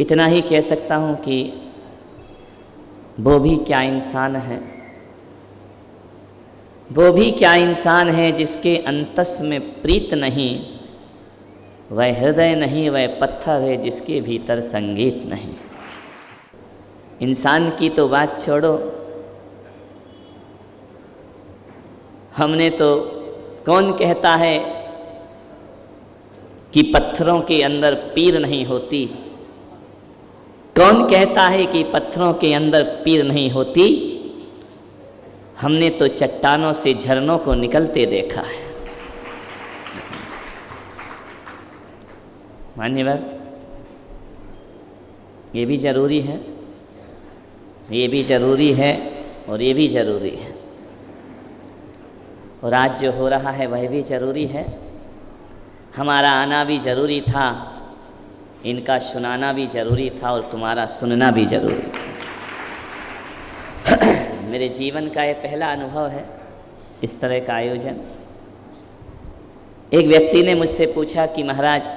इतना ही कह सकता हूँ कि वो भी क्या इंसान है, वो भी क्या इंसान है जिसके अंतस में प्रीत नहीं, वह हृदय नहीं, वह पत्थर है जिसके भीतर संगीत नहीं। इंसान की तो बात छोड़ो, हमने तो कौन कहता है कि पत्थरों के अंदर पीर नहीं होती, कौन कहता है कि पत्थरों के अंदर पीर नहीं होती। हमने तो चट्टानों से झरनों को निकलते देखा है। मान्यवर, ये भी ज़रूरी है, ये भी ज़रूरी है और ये भी ज़रूरी है। और आज जो हो रहा है वह भी ज़रूरी है। हमारा आना भी ज़रूरी था, इनका सुनाना भी ज़रूरी था और तुम्हारा सुनना भी ज़रूरी था। मेरे जीवन का ये पहला अनुभव है इस तरह का आयोजन। एक व्यक्ति ने मुझसे पूछा कि महाराज,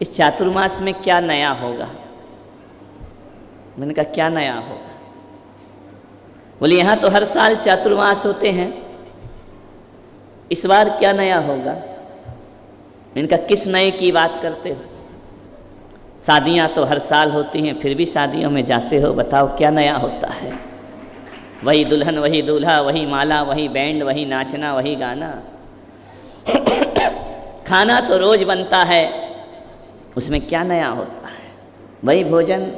इस चातुर्मास में क्या नया होगा। मैंने कहा क्या नया होगा। बोले यहाँ तो हर साल चातुर्मास होते हैं, इस बार क्या नया होगा। मैंने कहा किस नए की बात करते हो। शादियाँ तो हर साल होती हैं, फिर भी शादियों में जाते हो, बताओ क्या नया होता है। वही दुल्हन, वही दूल्हा, वही माला, वही बैंड, वही नाचना, वही गाना। खाना तो रोज बनता है, उसमें क्या नया होता है। वही भोजन,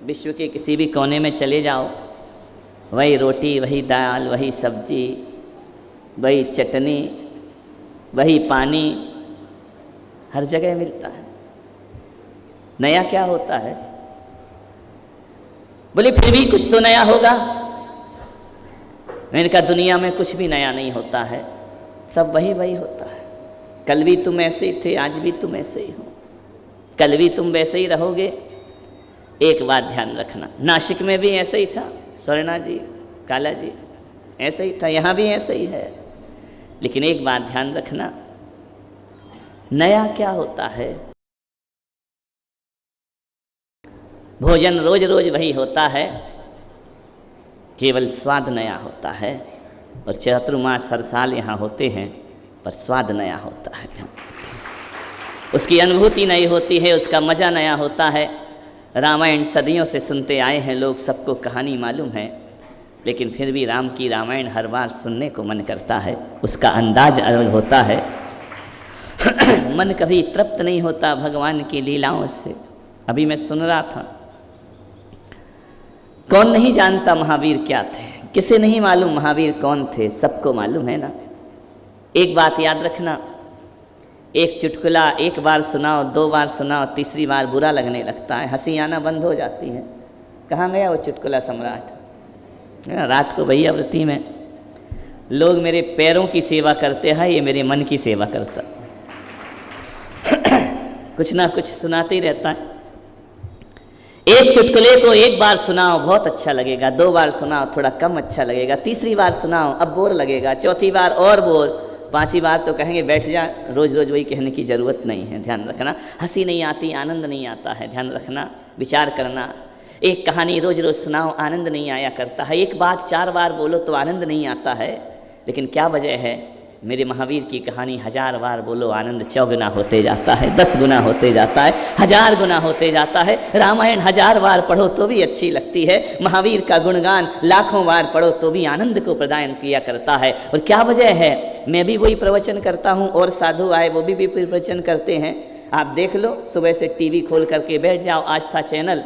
विश्व के किसी भी कोने में चले जाओ, वही रोटी, वही दाल, वही सब्जी, वही चटनी, वही पानी, हर जगह मिलता है। नया क्या होता है। बोले फिर भी कुछ तो नया होगा। मैंने कहा दुनिया में कुछ भी नया नहीं होता है, सब वही वही होता है। कल भी तुम ऐसे ही थे, आज भी तुम ऐसे ही हो, कल भी तुम वैसे ही रहोगे। एक बात ध्यान रखना, नासिक में भी ऐसे ही था, स्वर्णा जी, काला जी, ऐसे ही था, यहाँ भी ऐसे ही है। लेकिन एक बात ध्यान रखना, नया क्या होता है। भोजन रोज रोज वही होता है, केवल स्वाद नया होता है। और चातुर्मास हर साल यहाँ होते हैं, पर स्वाद नया होता है, उसकी अनुभूति नई होती है, उसका मज़ा नया होता है। रामायण सदियों से सुनते आए हैं लोग, सबको कहानी मालूम है, लेकिन फिर भी राम की रामायण हर बार सुनने को मन करता है। उसका अंदाज अलग होता है। मन कभी तृप्त नहीं होता भगवान की लीलाओं से। अभी मैं सुन रहा था, कौन नहीं जानता महावीर क्या थे, किसे नहीं मालूम महावीर कौन थे, सबको मालूम है ना। एक बात याद रखना, एक चुटकुला एक बार सुनाओ, दो बार सुनाओ, तीसरी बार बुरा लगने लगता है, हंसी आना बंद हो जाती है। कहाँ गया वो चुटकुला सम्राट। रात को भैया व्रती में लोग मेरे पैरों की सेवा करते हैं, ये मेरे मन की सेवा करता। कुछ ना कुछ सुनाते ही रहता है। एक चुटकुले को एक बार सुनाओ बहुत अच्छा लगेगा, दो बार सुनाओ थोड़ा कम अच्छा लगेगा, तीसरी बार सुनाओ अब बोर लगेगा, चौथी बार और बोर, पांचवी बार तो कहेंगे बैठ जा, रोज रोज वही कहने की ज़रूरत नहीं है। ध्यान रखना, हंसी नहीं आती, आनंद नहीं आता है। ध्यान रखना, विचार करना। एक कहानी रोज रोज सुनाओ आनंद नहीं आया करता है, एक बात 4 बार बोलो तो आनंद नहीं आता है। लेकिन क्या वजह है, मेरे महावीर की कहानी 1000 बार बोलो आनंद 4 गुना होते जाता है, 10 गुना होते जाता है, 1000 गुना होते जाता है। रामायण 1000 बार पढ़ो तो भी अच्छी लगती है, महावीर का गुणगान लाखों बार पढ़ो तो भी आनंद को प्रदान किया करता है। और क्या वजह है, मैं भी वही प्रवचन करता हूँ और साधु आए वो भी प्रवचन करते हैं। आप देख लो, सुबह से टीवी खोल करके बैठ जाओ, आस्था चैनल,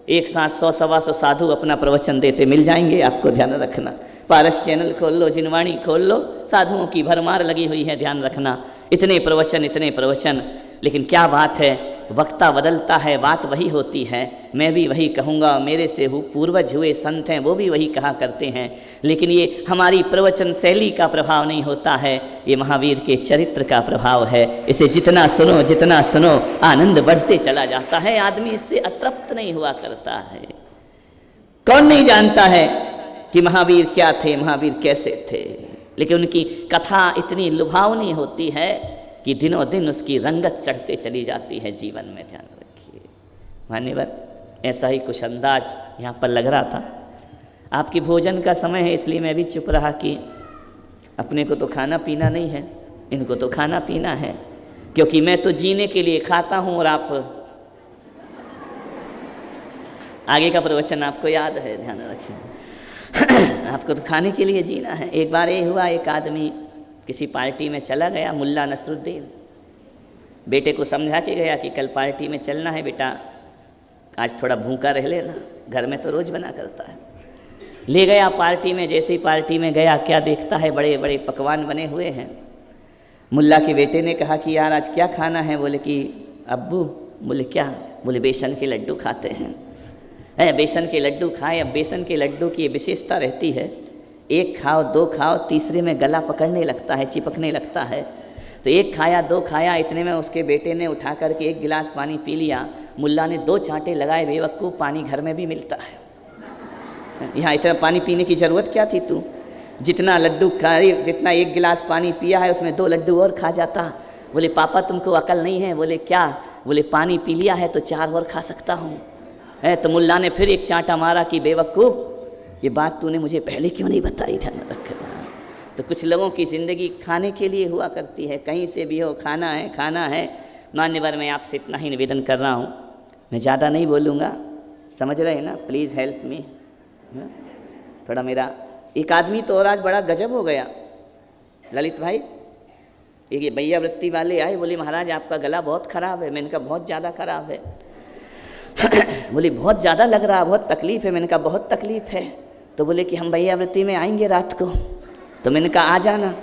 एक साथ 100-125 साधु अपना प्रवचन देते मिल जाएंगे आपको। ध्यान रखना, पारस चैनल खोल लो, जिनवाणी खोल लो, साधुओं की भरमार लगी हुई है। ध्यान रखना, इतने प्रवचन इतने प्रवचन। लेकिन क्या बात है, वक्ता बदलता है, बात वही होती है। मैं भी वही कहूँगा, मेरे से पूर्वज हुए संत हैं वो भी वही कहा करते हैं। लेकिन ये हमारी प्रवचन शैली का प्रभाव नहीं होता है, ये महावीर के चरित्र का प्रभाव है। इसे जितना सुनो आनंद बढ़ते चला जाता है, आदमी इससे अतृप्त नहीं हुआ करता है। कौन नहीं जानता है कि महावीर क्या थे, महावीर कैसे थे, लेकिन उनकी कथा इतनी लुभावनी होती है कि दिनों दिन उसकी रंगत चढ़ते चली जाती है जीवन में। ध्यान रखिए, मान्यवर ऐसा ही कुछ अंदाज यहाँ पर लग रहा था। आपकी भोजन का समय है इसलिए मैं भी चुप रहा कि अपने को तो खाना पीना नहीं है, इनको तो खाना पीना है, क्योंकि मैं तो जीने के लिए खाता हूँ और आप आगे का प्रवचन आपको याद है, ध्यान रखिए। आपको तो खाने के लिए जीना है। एक बार ये हुआ, एक आदमी किसी पार्टी में चला गया, मुल्ला नसरुद्दीन बेटे को समझा के गया कि कल पार्टी में चलना है बेटा, आज थोड़ा भूखा रह लेना, घर में तो रोज़ बना करता है। ले गया पार्टी में। जैसे ही पार्टी में गया, क्या देखता है, बड़े बड़े पकवान बने हुए हैं। मुल्ला के बेटे ने कहा कि यार आज क्या खाना है? बोले कि अब्बू। बोले क्या? बोले बेसन के लड्डू खाते हैं। बेसन के लड्डू खाए। अब बेसन के लड्डू की विशेषता रहती है, एक खाओ, दो खाओ, तीसरे में गला पकड़ने लगता है, चिपकने लगता है। तो एक खाया, दो खाया, इतने में उसके बेटे ने उठा करके एक गिलास पानी पी लिया। मुल्ला ने दो चांटे लगाए, बेवकूफ़, पानी घर में भी मिलता है, यहाँ इतना पानी पीने की ज़रूरत क्या थी? तू जितना लड्डू खाई, जितना एक गिलास पानी पिया है उसमें दो लड्डू और खा जाता। बोले पापा तुमको अकल नहीं है? बोले क्या? बोले पानी पी लिया है तो 4 और खा सकता हूँ। तो मुल्ला ने फिर एक चांटा मारा कि बेवकूफ़, ये बात तूने मुझे पहले क्यों नहीं बताई? ध्यान रखना। तो कुछ लोगों की ज़िंदगी खाने के लिए हुआ करती है, कहीं से भी हो, खाना है, खाना है। मान्यवर मैं आपसे इतना ही निवेदन कर रहा हूँ, मैं ज़्यादा नहीं बोलूँगा, समझ रहे हैं ना? Please help me. थोड़ा मेरा एक आदमी तो और आज बड़ा गजब हो गया, ललित भाई। एक ये भैया वृत्ति वाले आए, बोले महाराज आपका गला बहुत ख़राब है। मैंने कहा बहुत ज़्यादा ख़राब है। बोले बहुत ज़्यादा लग रहा, बहुत तकलीफ़ है। मैंने कहा बहुत तकलीफ़ है। तो बोले कि हम भैया वृत्ति में आएंगे रात को। तो मैंने कहा आ जाना।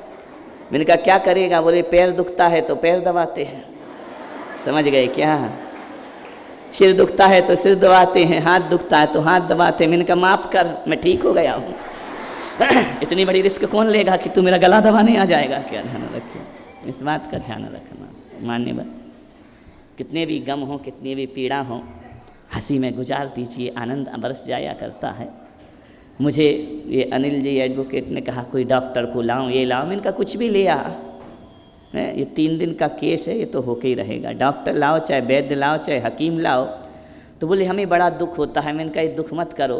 मैंने कहा क्या करेगा? बोले पैर दुखता है तो पैर दबाते हैं। समझ गए क्या? सिर दुखता है तो सिर दबाते हैं, हाथ दुखता है तो हाथ दबाते हैं। मैंने कहा माफ़ कर, मैं ठीक हो गया हूँ। इतनी बड़ी रिस्क कौन लेगा कि तू मेरा गला दबाने आ जाएगा? क्या ध्यान रखिए, इस बात का ध्यान रखना। मान्यवर कितने भी गम हो, कितनी भी पीड़ा हो, हंसी में गुजार दीजिए, आनंद बरस जाया करता है। मुझे ये अनिल जी एडवोकेट ने कहा कोई डॉक्टर को लाऊं, ये लाऊं। मैंने कहा कुछ भी ले आ, ये 3 दिन का केस है, ये तो होके ही रहेगा। डॉक्टर लाओ, चाहे वैद्य लाओ, चाहे हकीम लाओ। तो बोले हमें बड़ा दुख होता है। मैंने कहा ये दुख मत करो,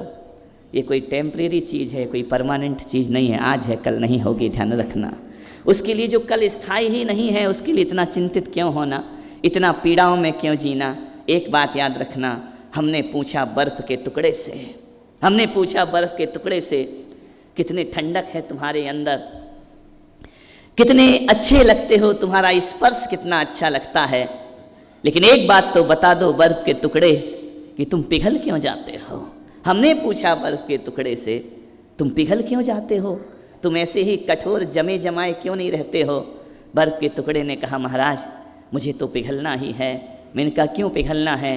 ये कोई टेम्परेरी चीज़ है, कोई परमानेंट चीज़ नहीं है, आज है कल नहीं होगी, ध्यान रखना। उसके लिए जो कल स्थायी ही नहीं है, उसके लिए इतना चिंतित क्यों होना, इतना पीड़ाओं में क्यों जीना। एक बात याद रखना, हमने पूछा बर्फ़ के टुकड़े से, हमने पूछा बर्फ़ के टुकड़े से कितने ठंडक है तुम्हारे अंदर, कितने अच्छे लगते हो, तुम्हारा स्पर्श कितना अच्छा लगता है। लेकिन एक बात तो बता दो बर्फ़ के टुकड़े कि तुम पिघल क्यों जाते हो। हमने पूछा बर्फ़ के टुकड़े से तुम पिघल क्यों जाते हो, तुम ऐसे ही कठोर जमे जमाए क्यों नहीं रहते हो। बर्फ़ के टुकड़े ने कहा महाराज मुझे तो पिघलना ही है। मैंने कहा क्यों पिघलना है?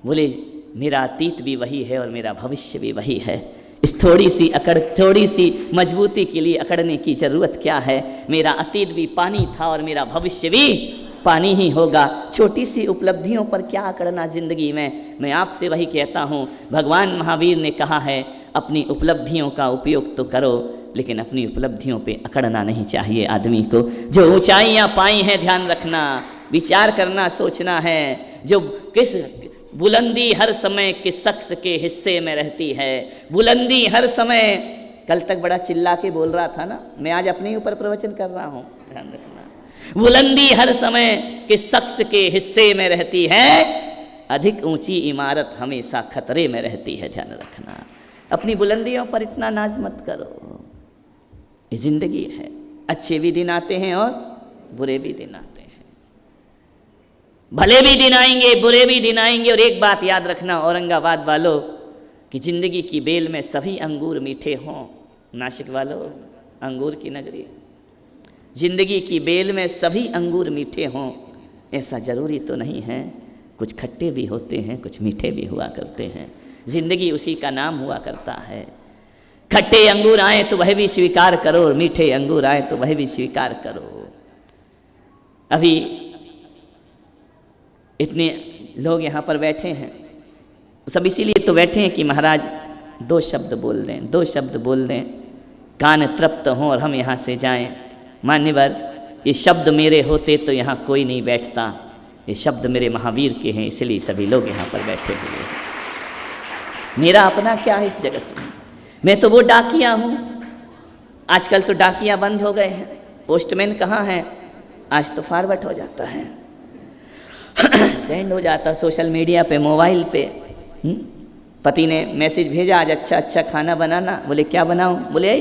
बोले मेरा अतीत भी वही है और मेरा भविष्य भी वही है। इस थोड़ी सी मजबूती के लिए अकड़ने की ज़रूरत क्या है। मेरा अतीत भी पानी था और मेरा भविष्य भी पानी ही होगा। छोटी सी उपलब्धियों पर क्या अकड़ना ज़िंदगी में। मैं आपसे वही कहता हूँ, भगवान महावीर ने कहा है अपनी उपलब्धियों का उपयोग तो करो, लेकिन अपनी उपलब्धियों पे अकड़ना नहीं चाहिए आदमी को। जो ऊंचाइयाँ पाई हैं ध्यान रखना, विचार करना, सोचना है। जो किस बुलंदी हर समय किस शख्स के हिस्से में रहती है। बुलंदी हर समय, कल तक बड़ा चिल्ला के बोल रहा था ना, मैं आज अपने ऊपर प्रवचन कर रहा हूँ, ध्यान रखना। बुलंदी हर समय किस शख्स के हिस्से में रहती है, अधिक ऊंची इमारत हमेशा खतरे में रहती है, ध्यान रखना। अपनी बुलंदियों पर इतना नाज मत करो, ये जिंदगी है। अच्छे भी दिन आते हैं और बुरे भी दिन आते हैं, भले भी दिन आएंगे, बुरे भी दिन आएंगे। और एक बात याद रखना औरंगाबाद वालों, कि ज़िंदगी की बेल में सभी अंगूर मीठे हों। नासिक वालों, अंगूर की नगरी, ज़िंदगी की बेल में सभी अंगूर मीठे हों ऐसा ज़रूरी तो नहीं है। कुछ खट्टे भी होते हैं, कुछ मीठे भी हुआ करते हैं। ज़िंदगी उसी का नाम हुआ करता है। खट्टे अंगूर आए तो वह भी स्वीकार करो, और मीठे अंगूर आए तो वह भी स्वीकार करो। अभी इतने लोग यहाँ पर बैठे हैं, सब इसीलिए तो बैठे हैं कि महाराज 2 शब्द बोल दें, 2 शब्द बोल दें, कान तृप्त हों और हम यहाँ से जाएं। मान्यवर, ये शब्द मेरे होते तो यहाँ कोई नहीं बैठता, ये शब्द मेरे महावीर के हैं, इसलिए सभी लोग यहाँ पर बैठे हुए हैं। मेरा अपना क्या है इस जगत में? मैं तो वो डाकिया हूँ। आजकल तो डाकिया बंद हो गए हैं, पोस्टमैन कहाँ हैं? आज तो फॉरवर्ड हो जाता है, सेंड हो जाता सोशल मीडिया पे, मोबाइल पे। पति ने मैसेज भेजा, आज अच्छा अच्छा खाना बनाना। बोले क्या बनाऊं? बोले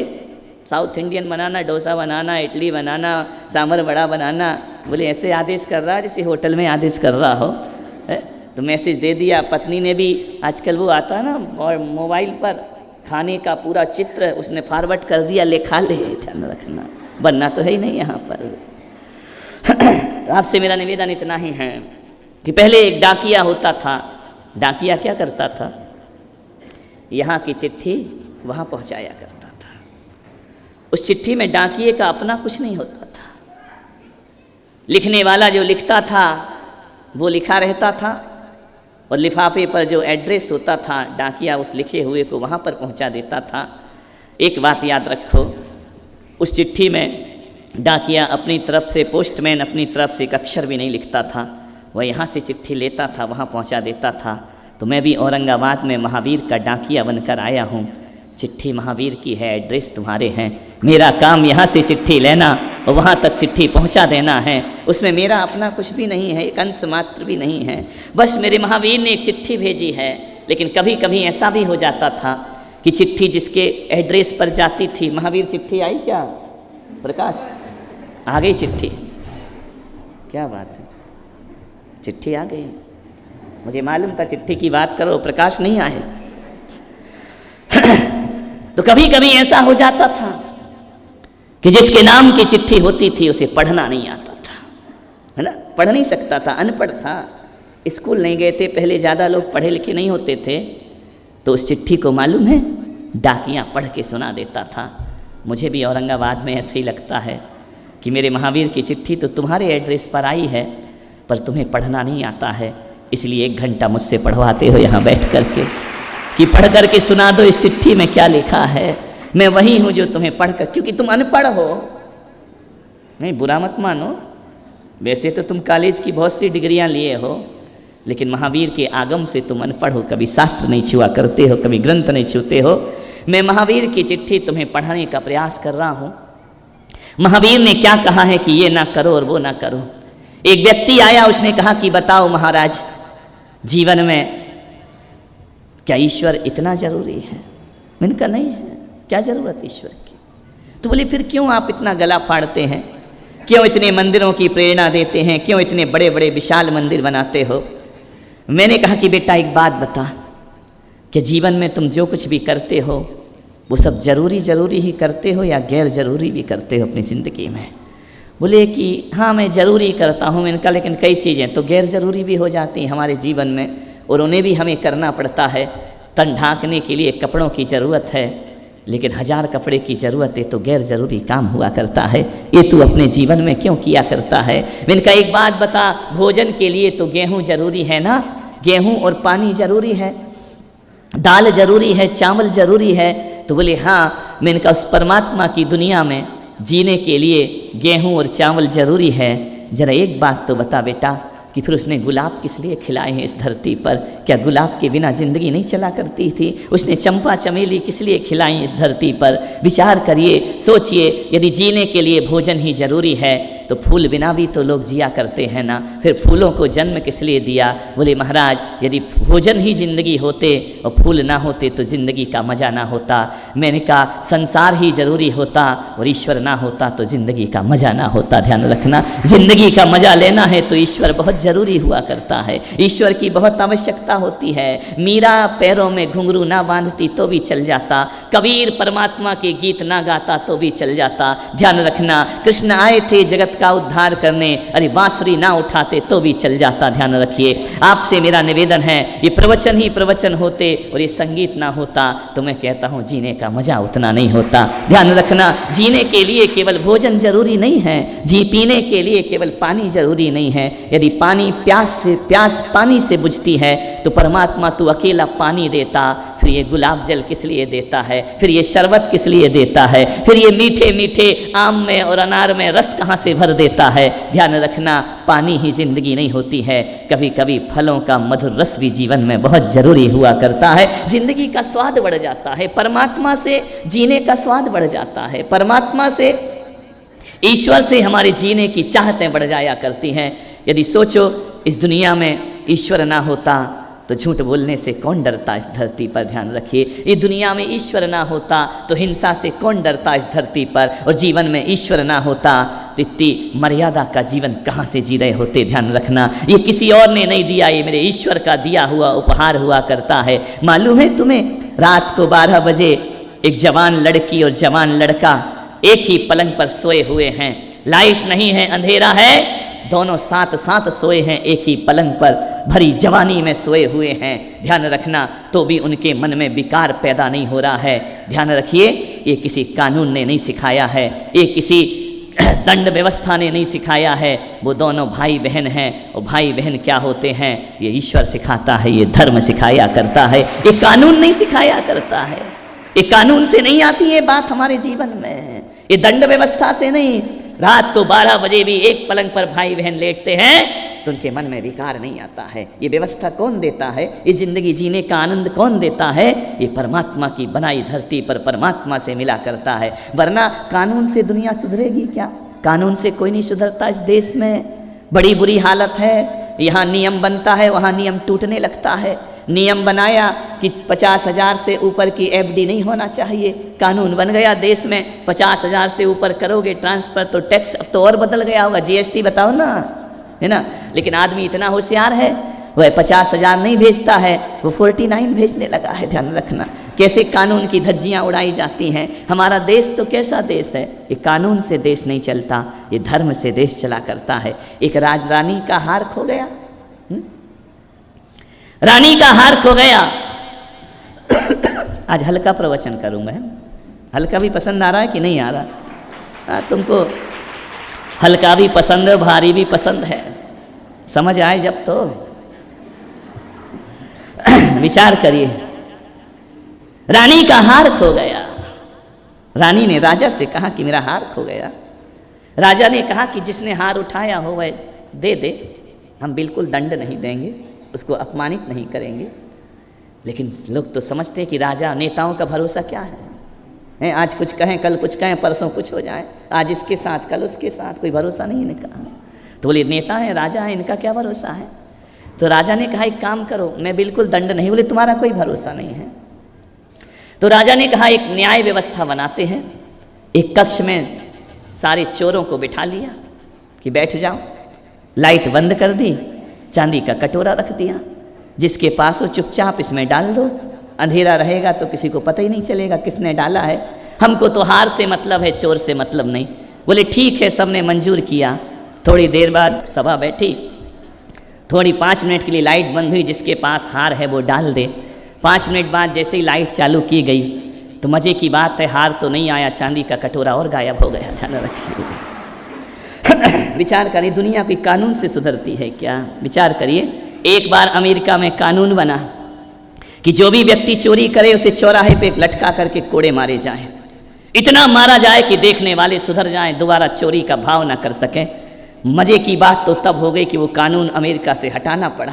साउथ इंडियन बनाना, डोसा बनाना, इडली बनाना, सांभर वड़ा बनाना। बोले ऐसे आदेश कर रहा है जैसे होटल में आदेश कर रहा हो। तो मैसेज दे दिया। पत्नी ने भी, आजकल वो आता है ना और मोबाइल पर खाने का पूरा चित्र उसने फॉरवर्ड कर दिया, लिखा ले। ध्यान रखना, बनना तो है ही नहीं यहाँ पर। आपसे मेरा निवेदन इतना ही है कि पहले एक डाकिया होता था। डाकिया क्या करता था? यहाँ की चिट्ठी वहाँ पहुँचाया करता था। उस चिट्ठी में डाकिए का अपना कुछ नहीं होता था। लिखने वाला जो लिखता था वो लिखा रहता था, और लिफाफे पर जो एड्रेस होता था डाकिया उस लिखे हुए को वहाँ पर पहुँचा देता था। एक बात याद रखो, उस चिट्ठी में डाकिया अपनी तरफ से, पोस्टमैन अपनी तरफ से एक अक्षर भी नहीं लिखता था। वह यहाँ से चिट्ठी लेता था, वहाँ पहुँचा देता था। तो मैं भी औरंगाबाद में महावीर का डाकिया बनकर आया हूँ। चिट्ठी महावीर की है, एड्रेस तुम्हारे हैं। मेरा काम यहाँ से चिट्ठी लेना और वहाँ तक चिट्ठी पहुँचा देना है। उसमें मेरा अपना कुछ भी नहीं है, एक अंश मात्र भी नहीं है। बस मेरे महावीर ने एक चिट्ठी भेजी है। लेकिन कभी कभी ऐसा भी हो जाता था कि चिट्ठी जिसके एड्रेस पर जाती थी, महावीर चिट्ठी आई क्या? प्रकाश आ गई चिट्ठी? क्या बात है, चिट्ठी आ गई। मुझे मालूम था चिट्ठी की बात करो, प्रकाश नहीं आए। तो कभी कभी ऐसा हो जाता था कि जिसके नाम की चिट्ठी होती थी उसे पढ़ना नहीं आता था, है ना, पढ़ नहीं सकता था, अनपढ़ था, स्कूल नहीं गए थे पहले, ज़्यादा लोग पढ़े लिखे नहीं होते थे। तो उस चिट्ठी को मालूम है डाकिया पढ़ के सुना देता था। मुझे भी औरंगाबाद में ऐसे ही लगता है कि मेरे महावीर की चिट्ठी तो तुम्हारे एड्रेस पर आई है, पर तुम्हें पढ़ना नहीं आता है, इसलिए 1 घंटा मुझसे पढ़वाते हो यहाँ बैठ कर के कि पढ़ कर के सुना दो इस चिट्ठी में क्या लिखा है। मैं वही हूँ जो तुम्हें पढ़ कर, क्योंकि तुम अनपढ़ हो। नहीं, बुरा मत मानो, वैसे तो तुम कॉलेज की बहुत सी डिग्रियाँ लिए हो, लेकिन महावीर के आगम से तुम अनपढ़ हो, कभी शास्त्र नहीं छुआ करते हो, कभी ग्रंथ नहीं छूते हो। मैं महावीर की चिट्ठी तुम्हें पढ़ाने का प्रयास कर रहा हूँ। महावीर ने क्या कहा है कि ये ना करो और वो ना करो। एक व्यक्ति आया, उसने कहा कि बताओ महाराज, जीवन में क्या ईश्वर इतना जरूरी है? मैंने कहा नहीं है, क्या जरूरत ईश्वर की? तो बोले फिर क्यों आप इतना गला फाड़ते हैं, क्यों इतने मंदिरों की प्रेरणा देते हैं, क्यों इतने बड़े बड़े विशाल मंदिर बनाते हो? मैंने कहा कि बेटा एक बात बता कि जीवन में तुम जो कुछ भी करते हो वो सब जरूरी ही करते हो या गैर जरूरी भी करते हो अपनी ज़िंदगी में? बोले कि हाँ मैं ज़रूरी करता हूँ। मैंने कहा लेकिन कई चीज़ें तो गैर ज़रूरी भी हो जाती हैं हमारे जीवन में, और उन्हें भी हमें करना पड़ता है। तन ढांकने के लिए कपड़ों की ज़रूरत है, लेकिन 1000 कपड़े की ज़रूरत है तो गैर ज़रूरी काम हुआ करता है। ये तू अपने जीवन में क्यों किया करता है? मैंने कहा एक बात बता, भोजन के लिए तो गेहूँ ज़रूरी है ना, गेहूँ और पानी ज़रूरी है, दाल ज़रूरी है, चावल ज़रूरी है। तो बोले हाँ। मैंने कहा उस परमात्मा की दुनिया में जीने के लिए गेहूँ और चावल ज़रूरी है। ज़रा एक बात तो बता बेटा कि फिर उसने गुलाब किस लिए खिलाए हैं इस धरती पर? क्या गुलाब के बिना ज़िंदगी नहीं चला करती थी? उसने चंपा चमेली किस लिए खिलाई इस धरती पर? विचार करिए, सोचिए, यदि जीने के लिए भोजन ही ज़रूरी है तो फूल बिना भी तो लोग जिया करते हैं ना, फिर फूलों को जन्म किस लिए दिया? बोले महाराज यदि भोजन ही ज़िंदगी होते और फूल ना होते तो ज़िंदगी का मज़ा ना होता। मैंने कहा संसार ही ज़रूरी होता और ईश्वर ना होता तो ज़िंदगी का मज़ा ना होता। ध्यान रखना, ज़िंदगी का मज़ा लेना है तो ईश्वर बहुत ज़रूरी हुआ करता है, ईश्वर की बहुत आवश्यकता होती है। मीरा पैरों में घुंघरू ना बांधती तो भी चल जाता, कबीर परमात्मा के गीत ना गाता तो भी चल जाता। ध्यान रखना, कृष्ण आए थे जगत का उद्धार करने, अरे बांसुरी ना उठाते तो भी चल जाता। ध्यान रखिए, आपसे मेरा निवेदन है, ये प्रवचन ही प्रवचन होते और ये संगीत ना होता तो मैं कहता हूँ जीने का मजा उतना नहीं होता। ध्यान रखना, जीने के लिए केवल भोजन जरूरी नहीं है, जी पीने के लिए केवल पानी जरूरी नहीं है। यदि पानी प्यास पानी से बुझती है तो परमात्मा तू अकेला पानी देता, फिर ये गुलाब जल किस लिए देता है, फिर ये शरबत किस लिए देता है, फिर ये मीठे मीठे आम में और अनार में रस कहाँ से भर देता है। ध्यान रखना, पानी ही जिंदगी नहीं होती है, कभी कभी फलों का मधुर रस भी जीवन में बहुत जरूरी हुआ करता है। जिंदगी का स्वाद बढ़ जाता है, परमात्मा से जीने का स्वाद बढ़ जाता है, परमात्मा से, ईश्वर से हमारे जीने की चाहतें बढ़ जाया करती हैं। यदि सोचो इस दुनिया में ईश्वर ना होता तो झूठ बोलने से कौन डरता इस धरती पर। ध्यान रखिए, ये दुनिया में ईश्वर ना होता तो हिंसा से कौन डरता इस धरती पर, और जीवन में ईश्वर ना होता तो इतनी मर्यादा का जीवन कहाँ से जी रहे होते। ध्यान रखना, ये किसी और ने नहीं दिया, ये मेरे ईश्वर का दिया हुआ उपहार हुआ करता है। मालूम है तुम्हें, रात को 12 बजे एक जवान लड़की और जवान लड़का एक ही पलंग पर सोए हुए हैं, लाइट नहीं है, अंधेरा है, दोनों साथ साथ सोए हैं, एक ही पलंग पर भरी जवानी में सोए हुए हैं। ध्यान रखना, तो भी उनके मन में विकार पैदा नहीं हो रहा है। ध्यान रखिए, ये किसी कानून ने नहीं सिखाया है, ये किसी दंड व्यवस्था ने नहीं सिखाया है, वो दोनों भाई बहन हैं। और भाई बहन क्या होते हैं, ये ईश्वर सिखाता है, ये धर्म सिखाया करता है, ये कानून नहीं सिखाया करता है। ये कानून से नहीं आती ये बात हमारे जीवन में, ये दंड व्यवस्था से नहीं। रात को 12 बजे भी एक पलंग पर भाई बहन लेटते हैं तो उनके मन में विकार नहीं आता है। ये व्यवस्था कौन देता है, ये जिंदगी जीने का आनंद कौन देता है, ये परमात्मा की बनाई धरती पर परमात्मा से मिला करता है। वरना कानून से दुनिया सुधरेगी क्या? कानून से कोई नहीं सुधरता। इस देश में बड़ी बुरी हालत है, यहाँ नियम बनता है, वहाँ नियम टूटने लगता है। नियम बनाया कि 50,000 से ऊपर की एफडी नहीं होना चाहिए, कानून बन गया देश में 50,000 से ऊपर करोगे ट्रांसफर तो टैक्स अब तो और बदल गया होगा, जीएसटी बताओ ना, है ना। लेकिन आदमी इतना होशियार है, वह 50,000 नहीं भेजता है, वो 49 भेजने लगा है। ध्यान रखना, कैसे कानून की धज्जियाँ उड़ाई जाती हैं। हमारा देश तो कैसा देश है, ये कानून से देश नहीं चलता, ये धर्म से देश चला करता है। एक राजरानी का हार खो गया, रानी का हार खो गया। आज हल्का प्रवचन करूँ मैं, हल्का भी पसंद आ रहा है कि नहीं आ रहा? तुमको हल्का भी पसंद है, भारी भी पसंद है, समझ आए जब तो विचार करिए। रानी का हार खो गया। रानी ने राजा से कहा कि मेरा हार खो गया। राजा ने कहा कि जिसने हार उठाया हो वह दे दे, हम बिल्कुल दंड नहीं देंगे, उसको अपमानित नहीं करेंगे। लेकिन लोग तो समझते हैं कि राजा, नेताओं का भरोसा क्या है? आज कुछ कहें, कल कुछ कहें, परसों कुछ हो जाए, आज इसके साथ कल उसके साथ, कोई भरोसा नहीं इनका। तो बोले नेता है, राजा है, इनका क्या भरोसा है? तो राजा ने कहा एक काम करो, मैं बिल्कुल दंड नहीं, बोले तुम्हारा कोई भरोसा नहीं है। तो राजा ने कहा एक न्याय व्यवस्था बनाते हैं। एक कक्ष में सारे चोरों को बिठा लिया कि बैठ जाओ, लाइट बंद कर दी, चांदी का कटोरा रख दिया, जिसके पास हो चुपचाप इसमें डाल दो, अंधेरा रहेगा तो किसी को पता ही नहीं चलेगा किसने डाला है। हमको तो हार से मतलब है, चोर से मतलब नहीं। बोले ठीक है, सबने मंजूर किया। थोड़ी देर बाद सभा बैठी, थोड़ी 5 मिनट के लिए लाइट बंद हुई, जिसके पास हार है वो डाल दे। 5 मिनट बाद जैसे ही लाइट चालू की गई तो मज़े की बात है, हार तो नहीं आया, चांदी का कटोरा और गायब हो गया। ध्यान रखिए। विचार करिए, दुनिया कोई कानून से सुधरती है क्या? विचार करिए, एक बार अमेरिका में कानून बना कि जो भी व्यक्ति चोरी करे उसे चौराहे पे लटका करके कोड़े मारे जाएं, इतना मारा जाए कि देखने वाले सुधर जाएं, दोबारा चोरी का भाव ना कर सकें। मज़े की बात तो तब हो गई कि वो कानून अमेरिका से हटाना पड़ा,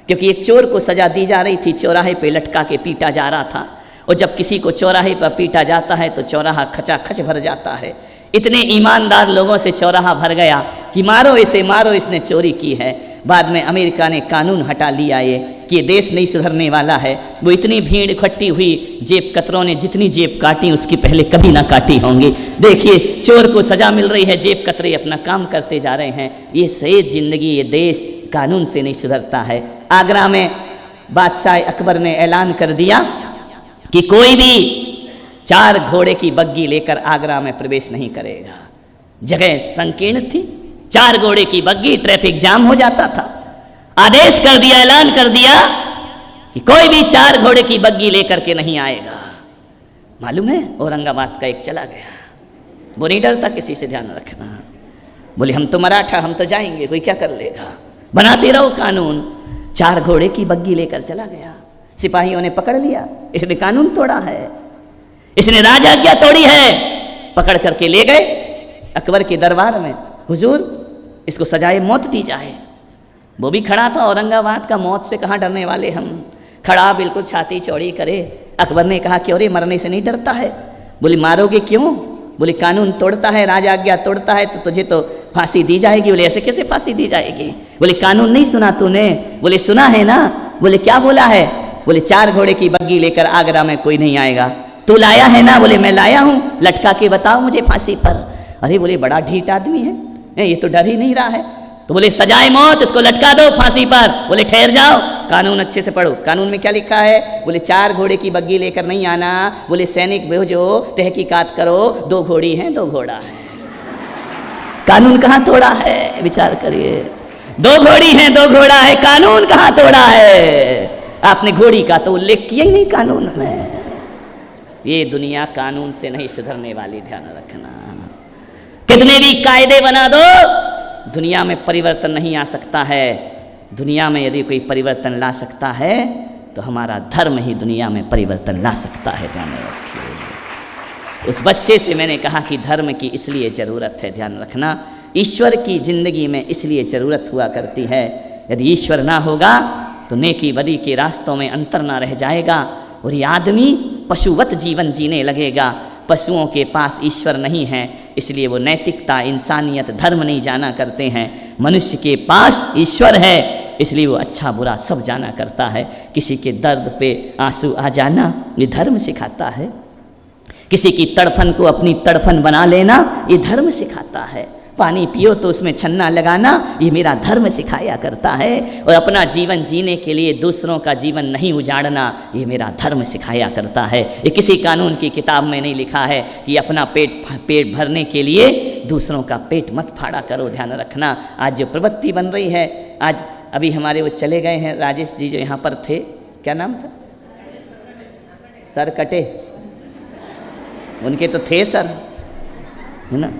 क्योंकि एक चोर को सज़ा दी जा रही थी, चौराहे पे लटका के पीटा जा रहा था। और जब किसी को चौराहे पर पीटा जाता है तो चौराहा खचाखच भर जाता है। इतने ईमानदार लोगों से चौराहा भर गया कि मारो इसे, मारो, इसने चोरी की है। बाद में अमेरिका ने कानून हटा लिया ये कि ये देश नहीं सुधरने वाला है। वो इतनी भीड़ इकट्ठी हुई, जेब कतरों ने जितनी जेब काटी उसकी पहले कभी ना काटी होंगी। देखिए, चोर को सजा मिल रही है, जेब कतरे अपना काम करते जा रहे हैं। ये सही जिंदगी, ये देश कानून से नहीं सुधरता है। आगरा में बादशाह अकबर ने ऐलान कर दिया कि कोई भी 4 घोड़े की बग्गी लेकर आगरा में प्रवेश नहीं करेगा। जगह संकीर्ण थी, 4 घोड़े की बग्गी, ट्रैफिक जाम हो जाता था। आदेश कर दिया, ऐलान कर दिया कि कोई भी 4 घोड़े की बग्गी लेकर के नहीं आएगा। मालूम है, औरंगाबाद का एक चला गया, वो नहीं डरता किसी से। ध्यान रखना, बोले हम तो मराठा, हम तो जाएंगे, कोई क्या कर लेगा। बनाते रहो कानून। 4 घोड़े की बग्गी लेकर चला गया। सिपाहियों ने पकड़ लिया, इसने कानून तोड़ा है, इसने राजाज्ञा तोड़ी है। पकड़ करके ले गए अकबर के दरबार में, हुजूर इसको सजाए मौत दी जाए। वो भी खड़ा था औरंगाबाद का, मौत से कहाँ डरने वाले हम। खड़ा बिल्कुल छाती चौड़ी करे। अकबर ने कहा क्यों रे, मरने से नहीं डरता है? बोले मारोगे क्यों? बोले कानून तोड़ता है, राजाज्ञा तोड़ता है तो तुझे तो फांसी दी जाएगी। बोले ऐसे कैसे फांसी दी जाएगी? बोले कानून नहीं सुना तूने? बोले सुना है ना। बोले क्या बोला है? बोले 4 घोड़े की बग्गी लेकर आगरा में कोई नहीं आएगा। तू लाया है ना? बोले मैं लाया हूँ, लटका के बताओ मुझे फांसी पर। अरे बोले बड़ा ढीठ आदमी है, ये तो डर ही नहीं रहा है। तो बोले सजाए मौत, इसको लटका दो फांसी पर। बोले ठहर जाओ, कानून अच्छे से पढ़ो। कानून में क्या लिखा है? बोले 4 घोड़े की बग्गी लेकर नहीं आना। बोले सैनिक भेजो, तहकीकात करो, 2 घोड़ी हैं 2 घोड़ा है। कानून कहाँ तोड़ा है? विचार करिए। 2 घोड़ी हैं 2 घोड़ा है, कानून कहाँ तोड़ा है? आपने घोड़ी का तो उल्लेख किया ही नहीं कानून में। ये दुनिया कानून से नहीं सुधरने वाली, ध्यान रखना। कितने भी कायदे बना दो, दुनिया में परिवर्तन नहीं आ सकता है। दुनिया में यदि कोई परिवर्तन ला सकता है तो हमारा धर्म ही दुनिया में परिवर्तन ला सकता है, ध्यान रखिए। उस बच्चे से मैंने कहा कि धर्म की इसलिए ज़रूरत है, ध्यान रखना। ईश्वर की ज़िंदगी में इसलिए ज़रूरत हुआ करती है। यदि ईश्वर ना होगा तो नेकी बदी के रास्तों में अंतर ना रह जाएगा और ये आदमी पशुवत जीवन जीने लगेगा। पशुओं के पास ईश्वर नहीं है, इसलिए वो नैतिकता, इंसानियत, धर्म नहीं जाना करते हैं। मनुष्य के पास ईश्वर है, इसलिए वो अच्छा बुरा सब जाना करता है। किसी के दर्द पे आंसू आ जाना ये धर्म सिखाता है। किसी की तड़फन को अपनी तड़फन बना लेना ये धर्म सिखाता है। पानी पियो तो उसमें छन्ना लगाना ये मेरा धर्म सिखाया करता है। और अपना जीवन जीने के लिए दूसरों का जीवन नहीं उजाड़ना ये मेरा धर्म सिखाया करता है। ये किसी कानून की किताब में नहीं लिखा है कि अपना पेट भरने के लिए दूसरों का पेट मत फाड़ा करो, ध्यान रखना। आज जो प्रवृत्ति बन रही है, आज अभी हमारे वो चले गए हैं राजेश जी जो यहाँ पर थे, क्या नाम था? सर कटे, उनके तो थे सर, है ना।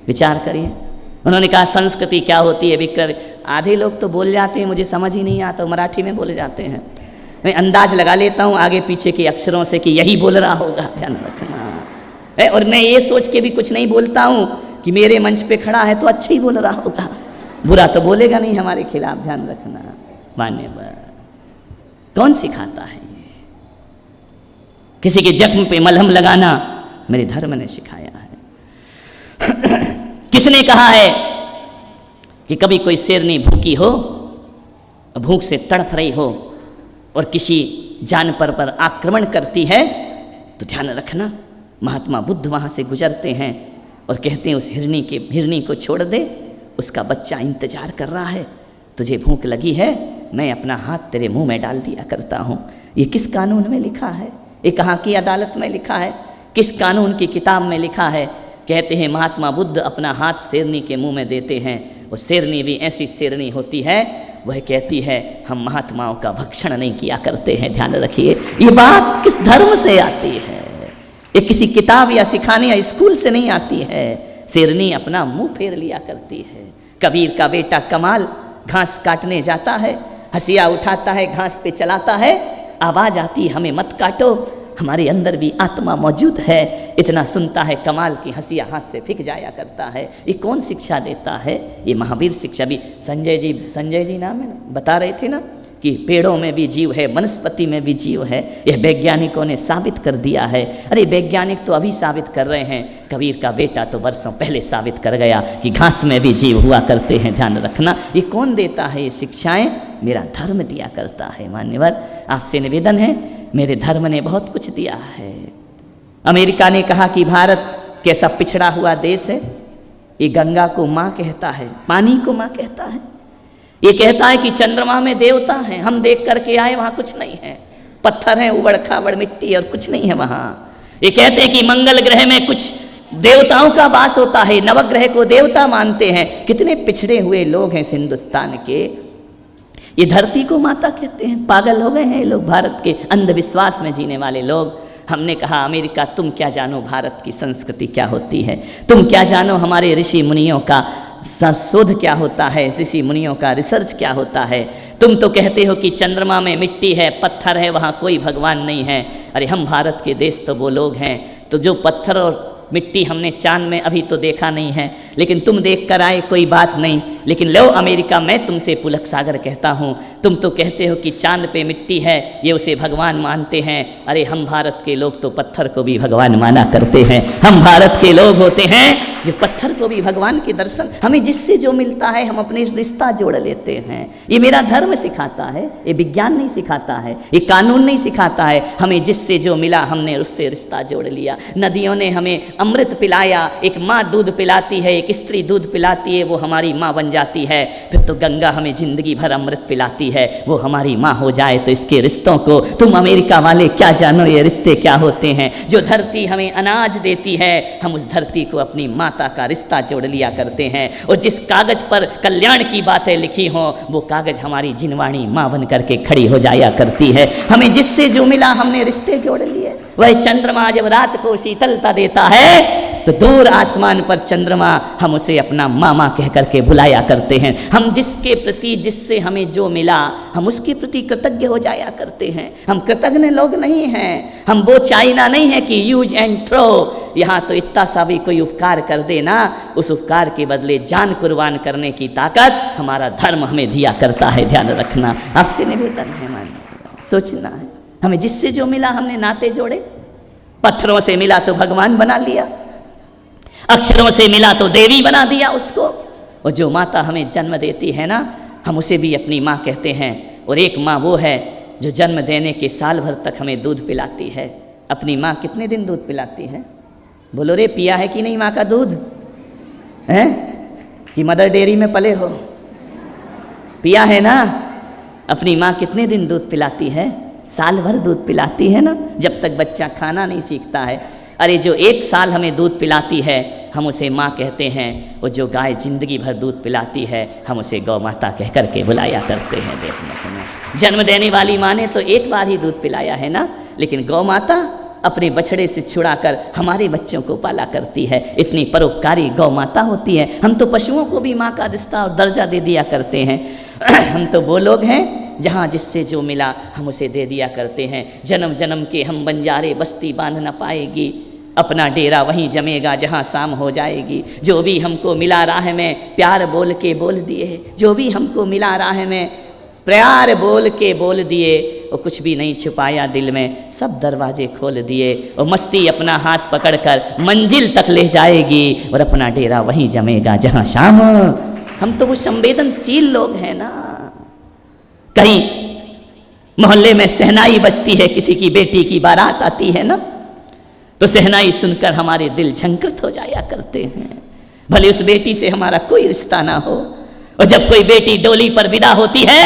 विचार करिए, उन्होंने कहा संस्कृति क्या होती है विक्रय। आधे लोग तो बोल जाते हैं, मुझे समझ ही नहीं आता, मराठी में बोले जाते हैं। मैं अंदाज लगा लेता हूँ आगे पीछे के अक्षरों से कि यही बोल रहा होगा, ध्यान रखना। और मैं ये सोच के भी कुछ नहीं बोलता हूँ कि मेरे मंच पे खड़ा है तो अच्छा ही बोल रहा होगा, बुरा तो बोलेगा नहीं हमारे खिलाफ, ध्यान रखना। मान्यवर कौन सिखाता है? किसी के जख्म पे मलहम लगाना मेरे धर्म ने सिखाया है। किसने कहा है कि कभी कोई शेरनी भूखी हो, भूख से तड़फ रही हो और किसी जानवर पर आक्रमण करती है तो ध्यान रखना, महात्मा बुद्ध वहाँ से गुजरते हैं और कहते हैं उस हिरनी को छोड़ दे, उसका बच्चा इंतजार कर रहा है, तुझे भूख लगी है, मैं अपना हाथ तेरे मुंह में डाल दिया करता हूँ। ये किस कानून में लिखा है? ये कहाँ की अदालत में लिखा है? किस कानून की किताब में लिखा है? कहते हैं महात्मा बुद्ध अपना हाथ शेरनी के मुंह में देते हैं, वो शेरनी भी ऐसी शेरनी होती है, वह कहती है हम महात्माओं का भक्षण नहीं किया करते हैं। ध्यान रखिए, ये बात किस धर्म से आती है? ये किसी किताब या सिखाने या स्कूल से नहीं आती है। शेरनी अपना मुंह फेर लिया करती है। कबीर का बेटा कमाल घास काटने जाता है, हंसिया उठाता है, घास पे चलाता है, आवाज़ आती हमें मत काटो, हमारे अंदर भी आत्मा मौजूद है। इतना सुनता है, कमाल की हंसिया हाथ से फेंक जाया करता है। ये कौन शिक्षा देता है? ये महावीर शिक्षा। भी संजय जी नाम है ना, बता रहे थे ना कि पेड़ों में भी जीव है, वनस्पति में भी जीव है। यह वैज्ञानिकों ने साबित कर दिया है। अरे वैज्ञानिक तो अभी साबित कर रहे हैं, कबीर का बेटा तो वर्षों पहले साबित कर गया कि घास में भी जीव हुआ करते हैं। ध्यान रखना, ये कौन देता है ये शिक्षाएं? मेरा धर्म दिया करता है। मान्यवर आपसे निवेदन है, मेरे धर्म ने बहुत कुछ दिया है। अमेरिका ने कहा कि भारत कैसा पिछड़ा हुआ देश है, ये गंगा को माँ कहता है, पानी को माँ कहता है। ये कहता है कि चंद्रमा में देवता हैं, हम देख करके आए, वहाँ कुछ नहीं है, पत्थर हैं, उबड़ खाबड़ मिट्टी और कुछ नहीं है वहाँ। ये कहते हैं कि मंगल ग्रह में कुछ देवताओं का वास होता है, नवग्रह को देवता मानते हैं। कितने पिछड़े हुए लोग हैं हिंदुस्तान के। ये धरती को माता कहते हैं। पागल हो गए हैं ये लोग, भारत के अंधविश्वास में जीने वाले लोग। हमने कहा अमेरिका तुम क्या जानो भारत की संस्कृति क्या होती है, तुम क्या जानो हमारे ऋषि मुनियों का शोध क्या होता है, ऋषि मुनियों का रिसर्च क्या होता है, तुम तो कहते हो कि चंद्रमा में मिट्टी है, पत्थर है, वहाँ कोई भगवान नहीं है। अरे हम भारत के देश तो वो लोग हैं तो जो पत्थर और मिट्टी हमने चांद में अभी तो देखा नहीं है, लेकिन तुम देख कर आए, कोई बात नहीं। लेकिन लो अमेरिका, मैं तुमसे पुलक सागर कहता हूँ, तुम तो कहते हो कि चांद पे मिट्टी है, ये उसे भगवान मानते हैं। अरे हम भारत के लोग तो पत्थर को भी भगवान माना करते हैं। हम भारत के लोग होते हैं जो पत्थर को भी भगवान के दर्शन, हमें जिससे जो मिलता है हम अपने रिश्ता जोड़ लेते हैं। ये मेरा धर्म सिखाता है, ये विज्ञान नहीं सिखाता है, ये कानून नहीं सिखाता है। हमें जिससे जो मिला हमने उससे रिश्ता जोड़ लिया। नदियों ने हमें अमृत पिलाया, एक माँ दूध पिलाती है, एक स्त्री दूध पिलाती है, वो हमारी माँ बन जाती है। फिर तो गंगा हमें जिंदगी भर अमृत पिलाती है, वो हमारी माँ हो जाए। तो इसके रिश्तों को तुम अमेरिका वाले क्या जानो, ये रिश्ते क्या होते हैं। जो धरती हमें अनाज देती है, हम उस धरती को अपनी माता का रिश्ता जोड़ लिया करते हैं। और जिस कागज पर कल्याण की बातें लिखी हों, वो कागज हमारी जिनवाणी माँ बन करके खड़ी हो जाया करती है। हमें जिससे जो मिला हमने रिश्ते जोड़ लिए। वह चंद्रमा जब रात को शीतलता देता है तो दूर आसमान पर चंद्रमा, हम उसे अपना मामा कह करके बुलाया करते हैं। हम जिसके प्रति, जिससे हमें जो मिला, हम उसके प्रति कृतज्ञ हो जाया करते हैं। हम कृतज्ञ लोग नहीं हैं। हम वो चाइना नहीं है कि यूज एंड थ्रो। यहाँ तो इतना सा भी कोई उपकार कर दे ना, उस उपकार के बदले जान कुर्बान करने की ताकत हमारा धर्म हमें दिया करता है। ध्यान रखना, आपसे निवेदन है, मान सोचना है। हमें जिससे जो मिला हमने नाते जोड़े। पत्थरों से मिला तो भगवान बना लिया, अक्षरों से मिला तो देवी बना दिया उसको। और जो माता हमें जन्म देती है ना, हम उसे भी अपनी माँ कहते हैं। और एक माँ वो है जो जन्म देने के साल भर तक हमें दूध पिलाती है। अपनी माँ कितने दिन दूध पिलाती है? बोलो रे, पिया है कि नहीं माँ का दूध? है कि मदर डेयरी में पले हो? पिया है ना? अपनी माँ कितने दिन दूध पिलाती है? साल भर दूध पिलाती है ना, जब तक बच्चा खाना नहीं सीखता है। अरे जो 1 साल हमें दूध पिलाती है, हम उसे माँ कहते हैं। और जो गाय जिंदगी भर दूध पिलाती है, हम उसे गौ माता कह करके बुलाया करते हैं। देखने को ना, जन्म देने वाली माँ ने तो 1 बार ही दूध पिलाया है ना, लेकिन गौ माता अपने बछड़े से छुड़ाकर हमारे बच्चों को पाला करती है। इतनी परोपकारी गौ माता होती है। हम तो पशुओं को भी माँ का रिश्ता और दर्जा दे दिया करते हैं। हम तो वो लोग हैं जहाँ जिससे जो मिला हम उसे दे दिया करते हैं। जन्म जन्म के हम बंजारे बस्ती बांध न पाएगी, अपना डेरा वहीं जमेगा जहाँ शाम हो जाएगी। जो भी हमको मिला राह में प्यार बोल के बोल दिए, जो भी हमको मिला राह में प्यार बोल के बोल दिए। और कुछ भी नहीं छुपाया दिल में, सब दरवाजे खोल दिए। और मस्ती अपना हाथ पकड़कर मंजिल तक ले जाएगी और अपना डेरा वहीं जमेगा जहाँ शाम। हम तो वो संवेदनशील लोग हैं ना। कहीं मोहल्ले में सहनाई बजती है, किसी की बेटी की बारात आती है ना, तो सहनाई सुनकर हमारे दिल झंकृत हो जाया करते हैं, भले उस बेटी से हमारा कोई रिश्ता ना हो। और जब कोई बेटी डोली पर विदा होती है,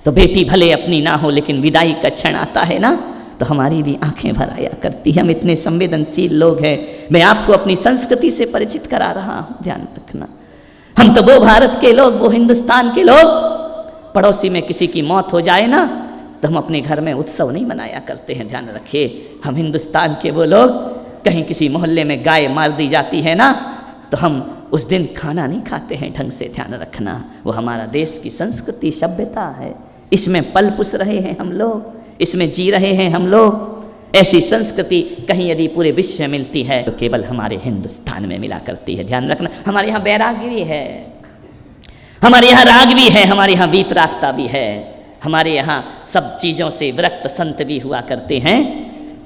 तो बेटी भले अपनी ना हो, लेकिन विदाई का क्षण आता है ना, तो हमारी भी आंखें भर आया करती है। हम इतने संवेदनशील लोग हैं। मैं आपको अपनी संस्कृति से परिचित करा रहा हूँ, ध्यान रखना। हम तो वो भारत के लोग, वो हिंदुस्तान के लोग, पड़ोसी में किसी की मौत हो जाए ना, तो हम अपने घर में उत्सव नहीं मनाया करते हैं। ध्यान रखिए, हम हिंदुस्तान के वो लोग, कहीं किसी मोहल्ले में गाय मार दी जाती है ना, तो हम उस दिन खाना नहीं खाते हैं ढंग से। ध्यान रखना, वो हमारा देश की संस्कृति सभ्यता है। इसमें पल पुस रहे हैं हम लोग, इसमें जी रहे हैं हम लोग। ऐसी संस्कृति कहीं यदि पूरे विश्व में मिलती है तो केवल हमारे हिंदुस्तान में मिला करती है। ध्यान रखना, हमारे यहाँ वैराग्य भी है, हमारे यहाँ राग भी है, हमारे यहाँ वीतरागता भी है, हमारे यहाँ सब चीज़ों से विरक्त संत भी हुआ करते हैं।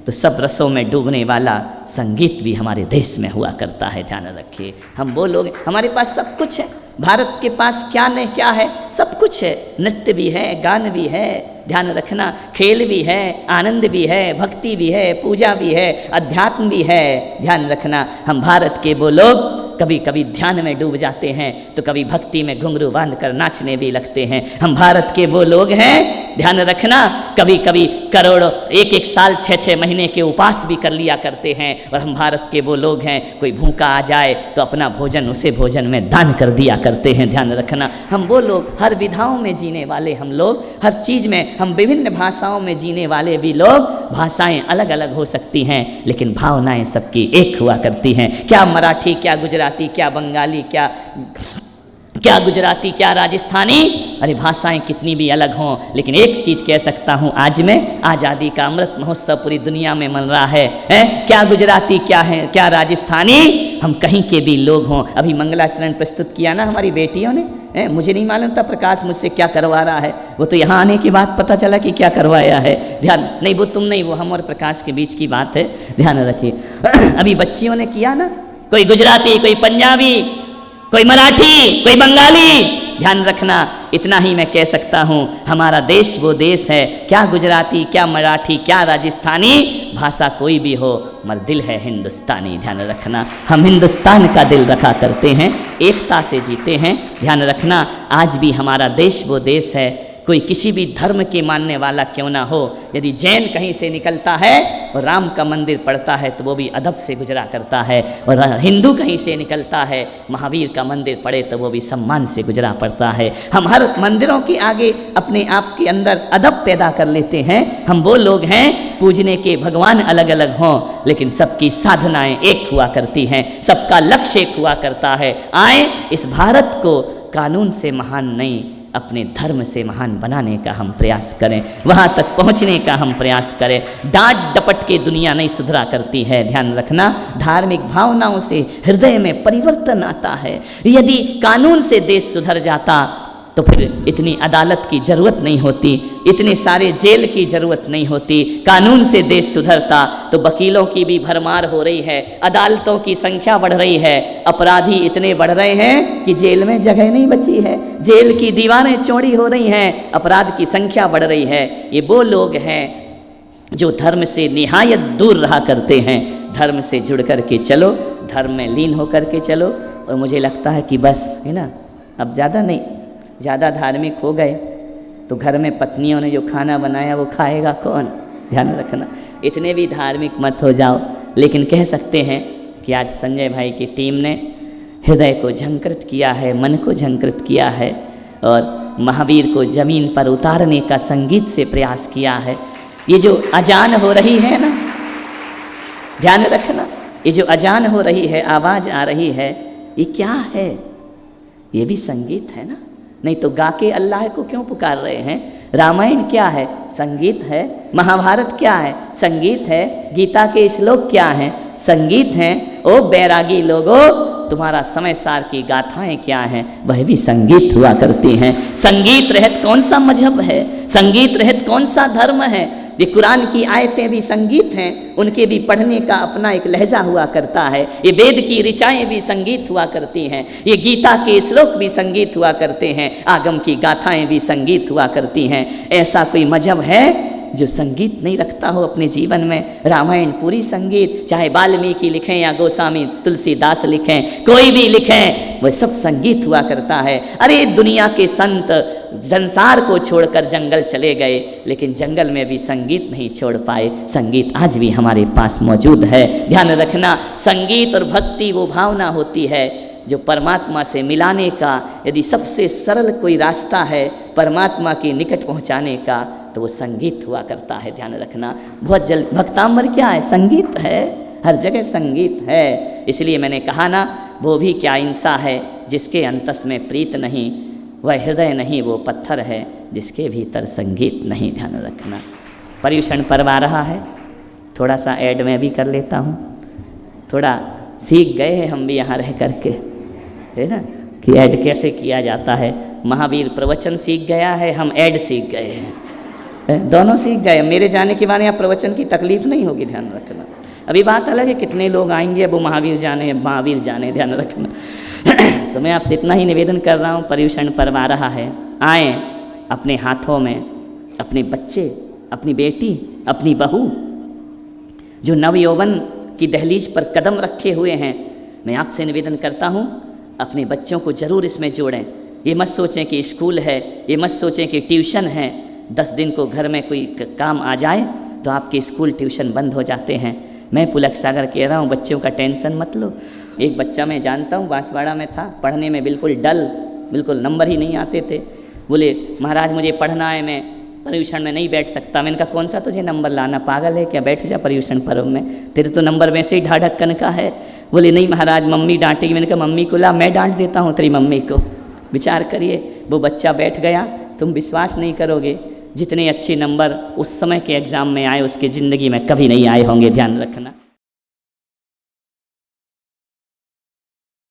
तो सब रसों में डूबने वाला संगीत भी हमारे देश में हुआ करता है। ध्यान रखिए, हम वो लोग, हमारे पास सब कुछ है। भारत के पास क्या नहीं क्या है, सब कुछ है। नृत्य भी है, गान भी है, ध्यान रखना, खेल भी है, आनंद भी है, भक्ति भी है, पूजा भी है, अध्यात्म भी है। ध्यान रखना, हम भारत के वो लोग कभी कभी ध्यान में डूब जाते हैं, तो कभी भक्ति में घुंघरू बांध कर नाचने भी लगते हैं। हम भारत के वो लोग हैं, ध्यान रखना, कभी कभी करोड़ों 1-1 साल 6-6 महीने के उपास भी कर लिया करते हैं। और हम भारत के वो लोग हैं, कोई भूखा आ जाए तो अपना भोजन उसे भोजन में दान कर दिया करते हैं। ध्यान रखना, हम वो लोग, हर विधाओं में जीने वाले हम लोग, हर चीज़ में हम विभिन्न भाषाओं में जीने वाले भी लोग। भाषाएं अलग अलग हो सकती हैं, लेकिन भावनाएं सबकी एक हुआ करती हैं। क्या मराठी, क्या गुजराती, क्या बंगाली, क्या क्या गुजराती, क्या राजस्थानी, अरे भाषाएं कितनी भी अलग हों, लेकिन एक चीज़ कह सकता हूँ, आज मैं आज़ादी का अमृत महोत्सव पूरी दुनिया में मन रहा है। क्या गुजराती, क्या है, क्या राजस्थानी, हम कहीं के भी लोग हों। अभी मंगलाचरण प्रस्तुत किया ना हमारी बेटियों ने, मुझे नहीं मालूम था प्रकाश मुझसे क्या करवा रहा है, वो तो यहाँ आने के बाद पता चला कि क्या करवाया है। ध्यान नहीं, वो तुम नहीं, वो हम और प्रकाश के बीच की बात है, ध्यान रखिए। अभी बच्चियों ने किया ना, कोई गुजराती, कोई पंजाबी, कोई मराठी, कोई बंगाली, ध्यान रखना। इतना ही मैं कह सकता हूँ, हमारा देश वो देश है, क्या गुजराती, क्या मराठी, क्या राजस्थानी, भाषा कोई भी हो, मगर दिल है हिंदुस्तानी। ध्यान रखना, हम हिंदुस्तान का दिल रखा करते हैं, एकता से जीते हैं। ध्यान रखना, आज भी हमारा देश वो देश है, कोई किसी भी धर्म के मानने वाला क्यों ना हो, यदि जैन कहीं से निकलता है और राम का मंदिर पड़ता है तो वो भी अदब से गुजरा करता है, और हिंदू कहीं से निकलता है, महावीर का मंदिर पड़े तो वो भी सम्मान से गुजरा पड़ता है। हम हर मंदिरों के आगे अपने आप के अंदर अदब पैदा कर लेते हैं। हम वो लोग हैं, पूजने के भगवान अलग अलग हों, लेकिन सबकी साधनाएं एक हुआ करती हैं, सबका लक्ष्य एक हुआ करता है। आए इस भारत को कानून से महान नहीं, अपने धर्म से महान बनाने का हम प्रयास करें, वहाँ तक पहुँचने का हम प्रयास करें। डांट डपट के दुनिया नहीं सुधरा करती है। ध्यान रखना, धार्मिक भावनाओं से हृदय में परिवर्तन आता है। यदि कानून से देश सुधर जाता तो फिर इतनी अदालत की ज़रूरत नहीं होती, इतने सारे जेल की ज़रूरत नहीं होती। कानून से देश सुधरता तो वकीलों की भी भरमार हो रही है, अदालतों की संख्या बढ़ रही है, अपराधी इतने बढ़ रहे हैं कि जेल में जगह नहीं बची है, जेल की दीवारें चौड़ी हो रही हैं, अपराध की संख्या बढ़ रही है। ये वो लोग हैं जो धर्म से निहायत दूर रहा करते हैं। धर्म से जुड़ कर के चलो, धर्म में लीन होकर के चलो, और मुझे लगता है कि बस है ना, अब ज़्यादा नहीं, ज़्यादा धार्मिक हो गए तो घर में पत्नियों ने जो खाना बनाया वो खाएगा कौन। ध्यान रखना, इतने भी धार्मिक मत हो जाओ। लेकिन कह सकते हैं कि आज संजय भाई की टीम ने हृदय को झंकृत किया है, मन को झंकृत किया है, और महावीर को ज़मीन पर उतारने का संगीत से प्रयास किया है। ये जो अजान हो रही है ना, ध्यान रखना, ये जो अजान हो रही है, आवाज़ आ रही है, ये क्या है? ये भी संगीत है ना। नहीं तो गा के अल्लाह को क्यों पुकार रहे हैं? रामायण क्या है? संगीत है। महाभारत क्या है? संगीत है। गीता के श्लोक क्या हैं? संगीत हैं। ओ बैरागी लोगो, तुम्हारा समय सार की गाथाएं क्या हैं? वह भी संगीत हुआ करती हैं। संगीत रहित कौन सा मजहब है? संगीत रहित कौन सा धर्म है? ये कुरान की आयतें भी संगीत हैं, उनके भी पढ़ने का अपना एक लहजा हुआ करता है। ये वेद की ऋचाएँ भी संगीत हुआ करती हैं, ये गीता के श्लोक भी संगीत हुआ करते हैं, आगम की गाथाएं भी संगीत हुआ करती हैं। ऐसा कोई मजहब है जो संगीत नहीं रखता हो अपने जीवन में? रामायण पूरी संगीत, चाहे वाल्मीकि लिखें या गोस्वामी तुलसीदास लिखें, कोई भी लिखें, वह सब संगीत हुआ करता है। अरे दुनिया के संत संसार को छोड़कर जंगल चले गए, लेकिन जंगल में भी संगीत नहीं छोड़ पाए। संगीत आज भी हमारे पास मौजूद है। ध्यान रखना, संगीत और भक्ति वो भावना होती है जो परमात्मा से मिलाने का, यदि सबसे सरल कोई रास्ता है परमात्मा के निकट पहुंचाने का, तो वो संगीत हुआ करता है। ध्यान रखना, बहुत जल्द भक्तांबर क्या है? संगीत है, हर जगह संगीत है। इसलिए मैंने कहा ना, वो भी क्या इंसान है जिसके अंतस में प्रीत नहीं, वह हृदय नहीं, वो पत्थर है जिसके भीतर संगीत नहीं। ध्यान रखना, पर्युषण पर्व आ रहा है, थोड़ा सा ऐड में भी कर लेता हूँ। थोड़ा सीख गए हैं हम भी यहाँ रह करके, है ना, कि ऐड कैसे किया जाता है। महावीर प्रवचन सीख गया है, हम ऐड सीख गए हैं, दोनों सीख गए। मेरे जाने के बाद यहाँ प्रवचन की तकलीफ नहीं होगी। ध्यान रखना, अभी बात अलग है कितने लोग आएंगे, अब वो महावीर जाने, महावीर जाने। ध्यान रखना तो मैं आपसे इतना ही निवेदन कर रहा हूँ, पर्युषण पर्व आ रहा है, आए अपने हाथों में अपने बच्चे, अपनी बेटी, अपनी बहू जो नवयौवन की दहलीज पर कदम रखे हुए हैं, मैं आपसे निवेदन करता हूँ अपने बच्चों को ज़रूर इसमें जोड़ें। ये मत सोचें कि स्कूल है, ये मत सोचें कि ट्यूशन है। 10 दिन को घर में कोई काम आ जाए तो आपके स्कूल ट्यूशन बंद हो जाते हैं। मैं पुलक सागर कह रहा हूँ, बच्चों का टेंशन मत लो। एक बच्चा मैं जानता हूँ, बांसवाड़ा में था, पढ़ने में बिल्कुल डल, बिल्कुल नंबर ही नहीं आते थे। बोले महाराज मुझे पढ़ना है, मैं पर्युषण में नहीं बैठ सकता। मैंने कहा कौन सा तुझे नंबर लाना, पागल है क्या, बैठ जा पर्युषण पर्व में, तेरे तो नंबर वैसे ही ढाढक्कन का है। बोले नहीं महाराज मम्मी डांटेगी। मैंने कहा मम्मी को ला, मैं डांट देता हूँ तेरी मम्मी को, विचार करिए, वो बच्चा बैठ गया, तुम विश्वास नहीं करोगे जितने अच्छे नंबर उस समय के एग्ज़ाम में आए उसके ज़िंदगी में कभी नहीं आए होंगे, ध्यान रखना।